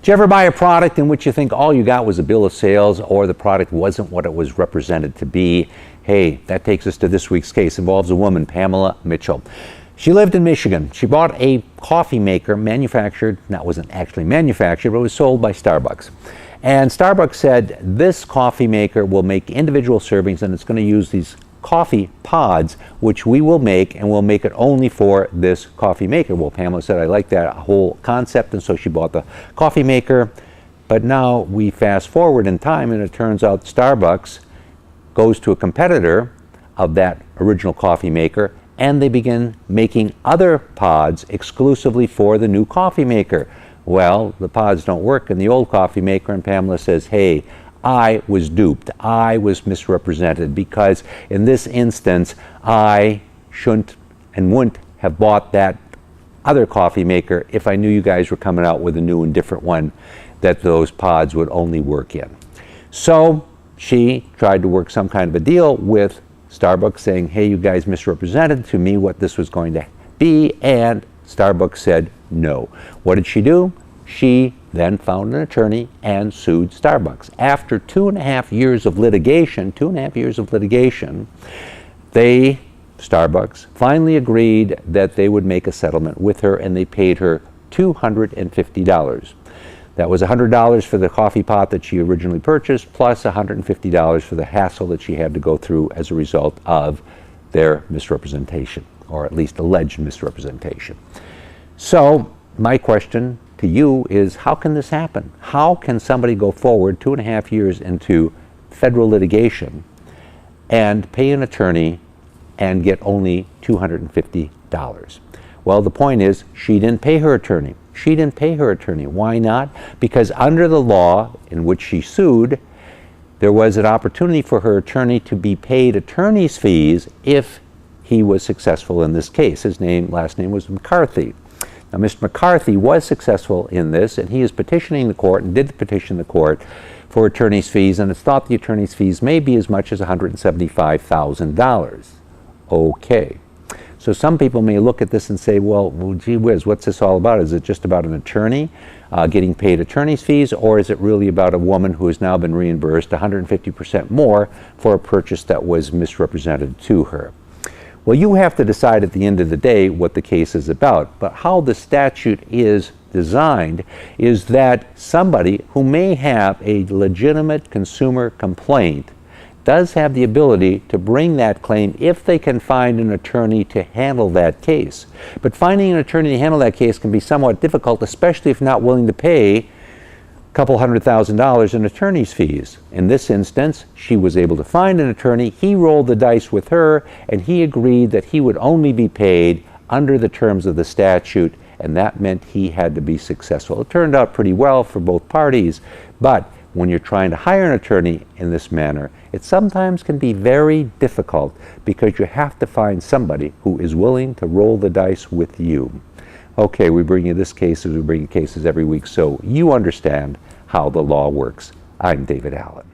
Did you ever buy a product in which you think all you got was a bill of sales, or the product wasn't what it was represented to be? Hey, that takes us to this week's case. It involves a woman, Pamela Mitchell. She lived in Michigan. She bought a coffee maker manufactured, that wasn't actually manufactured, but it was sold by Starbucks. And Starbucks said, this coffee maker will make individual servings, and it's going to use these coffee pods, which we will make, and we'll make it only for this coffee maker. Well, Pamela said, I like that whole concept, and so she bought the coffee maker. But now we fast forward in time, and it turns out Starbucks goes to a competitor of that original coffee maker, and they begin making other pods exclusively for the new coffee maker. Well, the pods don't work in the old coffee maker, and Pamela says, hey, I was duped. I was misrepresented, because in this instance, I shouldn't and wouldn't have bought that other coffee maker if I knew you guys were coming out with a new and different one that those pods would only work in. So she tried to work some kind of a deal with Starbucks, saying, hey, you guys misrepresented to me what this was going to be, and Starbucks said no. What did she do? She then found an attorney and sued Starbucks. After 2.5 years of litigation, Starbucks finally agreed that they would make a settlement with her, and they paid her $250. That was $100 for the coffee pot that she originally purchased, plus $150 for the hassle that she had to go through as a result of their misrepresentation, or at least alleged misrepresentation. So my question to you is, how can this happen? How can somebody go forward 2.5 years into federal litigation and pay an attorney and get only $250? Well, the point is, she didn't pay her attorney. Why not? Because under the law in which she sued, there was an opportunity for her attorney to be paid attorney's fees if he was successful in this case. His last name was McCarthy. Now, Mr. McCarthy was successful in this, and he is petitioning the court, and did petition the court for attorney's fees, and it's thought the attorney's fees may be as much as $175,000. Okay. So some people may look at this and say, well, gee whiz, what's this all about? Is it just about an attorney getting paid attorney's fees, or is it really about a woman who has now been reimbursed 150% more for a purchase that was misrepresented to her? Well, you have to decide at the end of the day what the case is about. But how the statute is designed is that somebody who may have a legitimate consumer complaint does have the ability to bring that claim if they can find an attorney to handle that case. But finding an attorney to handle that case can be somewhat difficult, especially if not willing to pay couple $100,000 in attorney's fees. In this instance, she was able to find an attorney. He rolled the dice with her, and he agreed that he would only be paid under the terms of the statute, and that meant he had to be successful. It turned out pretty well for both parties, but when you're trying to hire an attorney in this manner, it sometimes can be very difficult, because you have to find somebody who is willing to roll the dice with you. Okay, we bring you this case as we bring you cases every week, so you understand how the law works. I'm David Allen.